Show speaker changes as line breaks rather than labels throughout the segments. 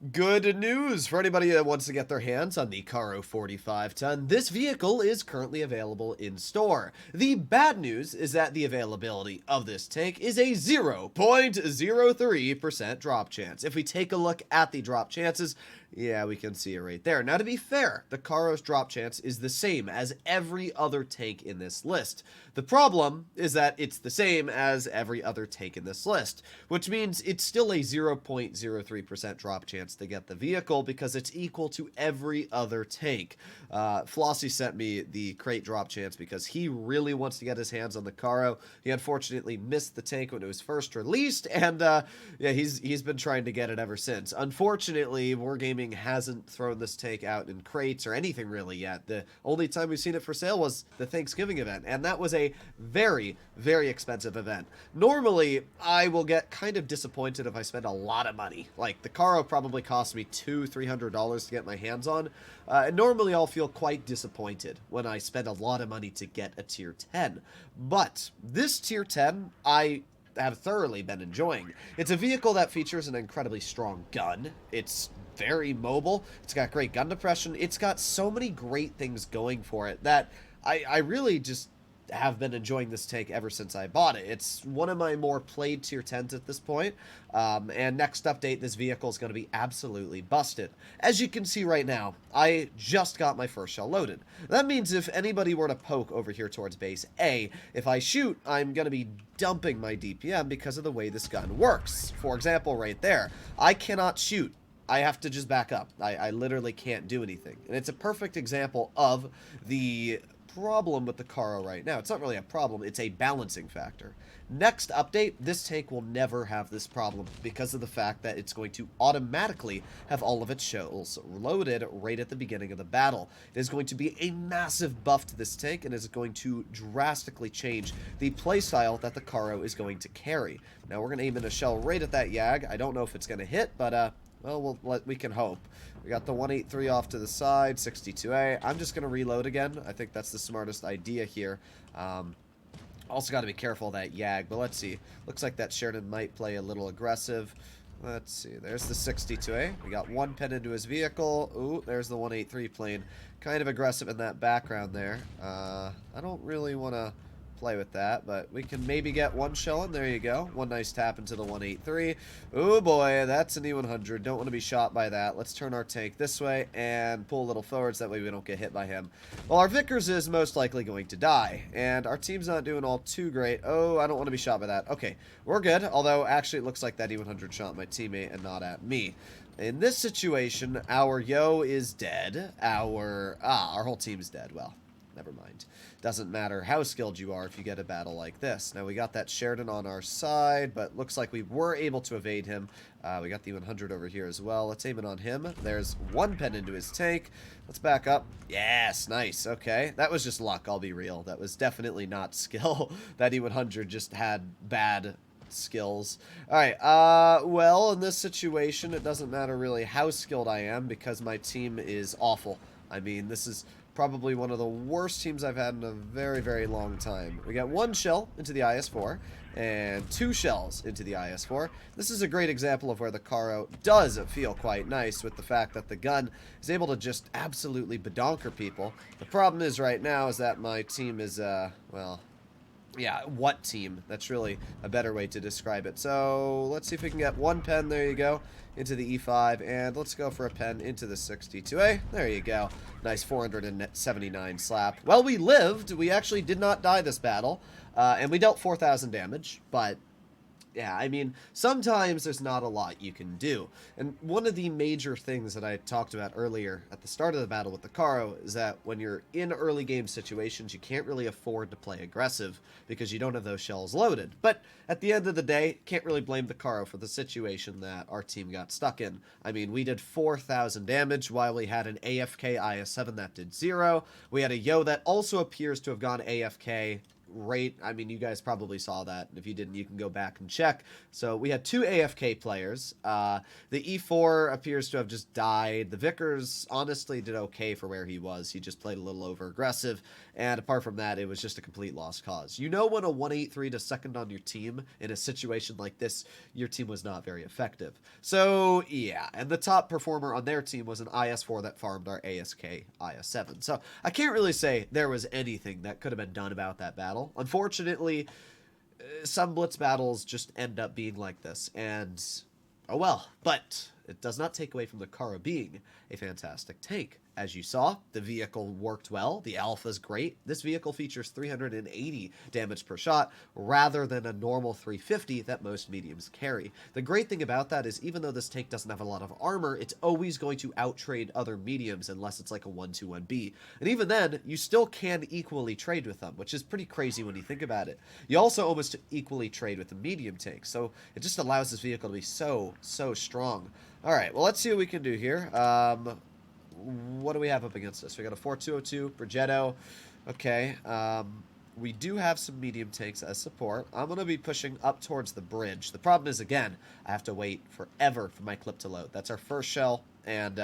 Good news for anybody that wants to get their hands on the Caro 45-ton. This vehicle is currently available in store. The bad news is that the availability of this tank is a 0.03% drop chance. If we take a look at the drop chances, yeah, we can see it right there. Now, to be fair, the Caro's drop chance is the same as every other tank in this list. The problem is that it's the same as every other tank in this list, which means it's still a 0.03% drop chance to get the vehicle because it's equal to every other tank. Flossie sent me the crate drop chance because he really wants to get his hands on the Caro. He unfortunately missed the tank when it was first released, and yeah, he's been trying to get it ever since. Unfortunately, Wargaming hasn't thrown this tank out in crates or anything really yet. The only time we've seen it for sale was the Thanksgiving event, and that was a very, very expensive event. Normally, I will get kind of disappointed if I spend a lot of money. Like, the Caro probably cost me $200-300 to get my hands on, and normally I'll feel quite disappointed when I spend a lot of money to get a tier 10. But this tier 10, I have thoroughly been enjoying. It's a vehicle that features an incredibly strong gun. It's very mobile. It's got great gun depression. It's got so many great things going for it that I really just have been enjoying this tank ever since I bought it. It's one of my more played tier 10s at this point, and next update, this vehicle is going to be absolutely busted. As you can see right now, I just got my first shell loaded. That means if anybody were to poke over here towards base A, if I shoot, I'm going to be dumping my DPM because of the way this gun works. For example, right there, I cannot shoot. I have to just back up. I literally can't do anything. And it's a perfect example of the problem with the Caro right now. It's not really a problem, it's a balancing factor. Next update, this tank will never have this problem because of the fact that it's going to automatically have all of its shells loaded right at the beginning of the battle. It is going to be a massive buff to this tank and is going to drastically change the playstyle that the Caro is going to carry. Now we're going to aim in a shell right at that Yag. I don't know if it's going to hit, but well, we can hope. We got the 183 off to the side, 62A. I'm just going to reload again. I think that's the smartest idea here. Also got to be careful of that Yag, but let's see. Looks like that Sheridan might play a little aggressive. Let's see. There's the 62A. We got one pen into his vehicle. Ooh, there's the 183 plane. Kind of aggressive in that background there. I don't really want to play with that, but we can maybe get one shell in. There you go. One nice tap into the 183. Oh boy, that's an E100. Don't want to be shot by that. Let's turn our tank this way and pull a little forwards. That way we don't get hit by him. Well, our Vickers is most likely going to die, and our team's not doing all too great. Oh, I don't want to be shot by that. Okay, we're good, although actually it looks like that E100 shot my teammate and not at me. In this situation, our Yo is dead. Our whole team's dead. Well, never mind. Doesn't matter how skilled you are if you get a battle like this. Now, we got that Sheridan on our side, but looks like we were able to evade him. We got the 100 over here as well. Let's aim it on him. There's one pen into his tank. Let's back up. Yes, nice. Okay, that was just luck, I'll be real. That was definitely not skill. That E100 just had bad skills. Alright, well, in this situation, it doesn't matter really how skilled I am because my team is awful. I mean, this is probably one of the worst teams I've had in a very, very long time. We got one shell into the IS-4 and two shells into the IS-4. This is a great example of where the Caro does feel quite nice with the fact that the gun is able to just absolutely badonker people. The problem is right now is that my team is, well, yeah, what team? That's really a better way to describe it. So let's see if we can get one pen. There you go. Into the E5, and let's go for a pen into the 62A. There you go. Nice 479 slap. Well, we lived. We actually did not die this battle, and we dealt 4,000 damage, but yeah, I mean, sometimes there's not a lot you can do. And one of the major things that I talked about earlier at the start of the battle with the Caro is that when you're in early game situations, you can't really afford to play aggressive because you don't have those shells loaded. But at the end of the day, can't really blame the Caro for the situation that our team got stuck in. I mean, we did 4,000 damage while we had an AFK IS-7 that did 0. We had a Yo that also appears to have gone AFK rate. I mean, you guys probably saw that. If you didn't, you can go back and check. So we had 2 AFK players. The E4 appears to have just died. The Vickers honestly did okay for where he was. He just played a little over aggressive. And apart from that, it was just a complete lost cause. You know, when a 183 to second on your team in a situation like this, your team was not very effective. So yeah, and the top performer on their team was an IS4 that farmed our ASK IS7. So I can't really say there was anything that could have been done about that battle. Unfortunately, some blitz battles just end up being like this, and oh well. But it does not take away from the Caro being a fantastic tank. As you saw, the vehicle worked well. The alpha's great. This vehicle features 380 damage per shot rather than a normal 350 that most mediums carry. The great thing about that is even though this tank doesn't have a lot of armor, it's always going to outtrade other mediums unless it's like a 1-2-1B. And even then, you still can equally trade with them, which is pretty crazy when you think about it. You also almost equally trade with the medium tank, so it just allows this vehicle to be so strong. All right, well, let's see what we can do here. What do we have up against us? We got a 4202 Progetto. Okay. We do have some medium tanks as support. I'm going to be pushing up towards the bridge. The problem is, again, I have to wait forever for my clip to load. That's our first shell, and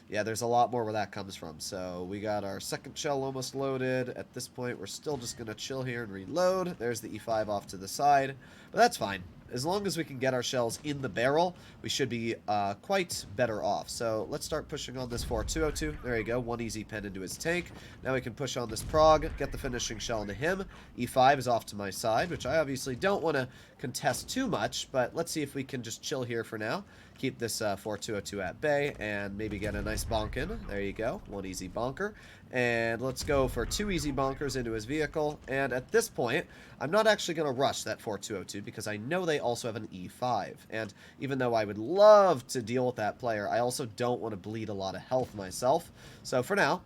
yeah, there's a lot more where that comes from. So we got our second shell almost loaded. At this point, we're still just going to chill here and reload. There's the E5 off to the side, but that's fine. As long as we can get our shells in the barrel, we should be quite better off. So let's start pushing on this 4202. There you go, one easy pen into his tank. Now we can push on this prog, get the finishing shell into him. E5 is off to my side, which I obviously don't want to contest too much, but let's see if we can just chill here for now. Keep this 4202 at bay and maybe get a nice bonk in. There you go, one easy bonker. And let's go for 2 easy bonkers into his vehicle. And at this point, I'm not actually going to rush that 4202 because I know they also have an E5. And even though I would love to deal with that player, I also don't want to bleed a lot of health myself. So for now,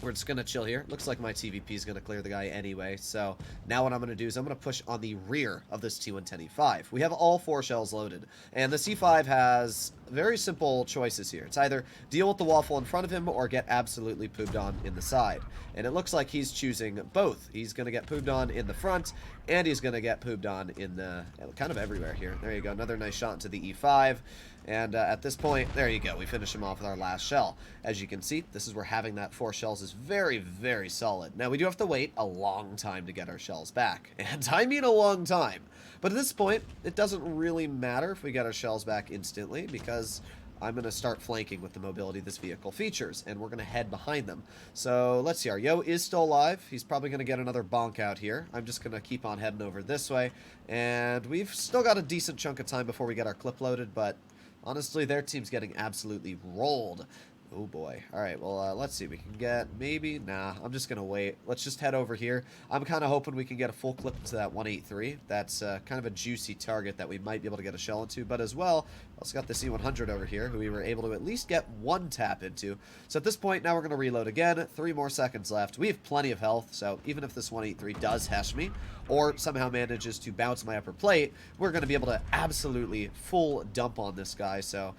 we're just going to chill here. Looks like my TVP is going to clear the guy anyway. So now what I'm going to do is I'm going to push on the rear of this T110 E5. We have all 4 shells loaded. And the C5 has very simple choices here. It's either deal with the waffle in front of him or get absolutely pooped on in the side. And it looks like he's choosing both. He's going to get pooped on in the front, and he's going to get pooped on in the kind of everywhere here. There you go. Another nice shot into the E5. And at this point, there you go. We finish him off with our last shell. As you can see, this is where having that 4 shells is very solid. Now, we do have to wait a long time to get our shells back. And I mean a long time. But at this point, it doesn't really matter if we get our shells back instantly because I'm going to start flanking with the mobility this vehicle features, and we're going to head behind them. So let's see, our Yo is still alive. He's probably going to get another bonk out here. I'm just going to keep on heading over this way, and we've still got a decent chunk of time before we get our clip loaded, but honestly, their team's getting absolutely rolled. Oh boy. Alright, well, let's see. We can get maybe... Nah, I'm just going to wait. Let's just head over here. I'm kind of hoping we can get a full clip into that 183. That's kind of a juicy target that we might be able to get a shell into. But as well, also got the C100 over here, who we were able to at least get 1 tap into. So at this point, now we're going to reload again. 3 more seconds left. We have plenty of health, so even if this 183 does hesh me, or somehow manages to bounce my upper plate, we're going to be able to absolutely full dump on this guy. So...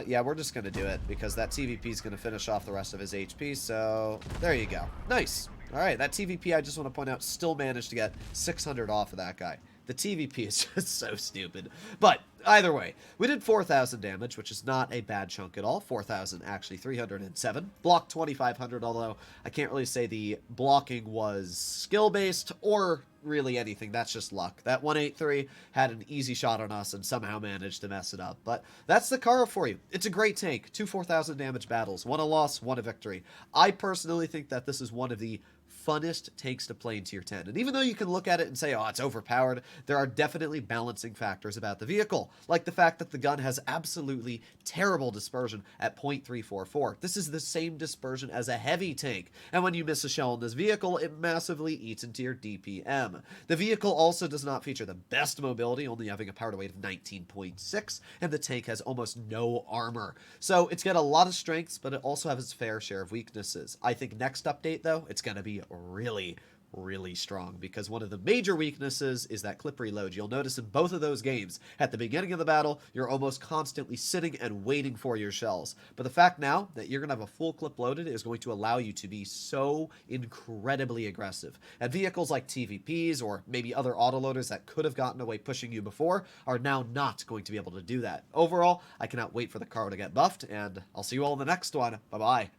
yeah, we're just going to do it because that TVP is going to finish off the rest of his HP, so there you go. Nice. All right, that TVP, I just want to point out, still managed to get 600 off of that guy. The TVP is just so stupid. But either way, we did 4,000 damage, which is not a bad chunk at all. 4,000, actually 307. Block 2,500, although I can't really say the blocking was skill-based or really anything. That's just luck. That 183 had an easy shot on us and somehow managed to mess it up. But that's the Caro for you. It's a great tank. 2 4,000 damage battles. 1 a loss, 1 a victory. I personally think that this is one of the funnest tanks to play in tier 10. And even though you can look at it and say, oh, it's overpowered, there are definitely balancing factors about the vehicle, like the fact that the gun has absolutely terrible dispersion at 0.344. This is the same dispersion as a heavy tank, and when you miss a shell in this vehicle, it massively eats into your DPM. The vehicle also does not feature the best mobility, only having a power to weight of 19.6, and the tank has almost no armor. So it's got a lot of strengths, but it also has its fair share of weaknesses. I think next update, though, it's going to be really really strong, because one of the major weaknesses is that clip reload. You'll notice in both of those games, at the beginning of the battle, you're almost constantly sitting and waiting for your shells. But the fact now that you're going to have a full clip loaded is going to allow you to be so incredibly aggressive. And vehicles like TVPs or maybe other autoloaders that could have gotten away pushing you before are now not going to be able to do that. Overall, I cannot wait for the Caro to get buffed, and I'll see you all in the next one. Bye-bye.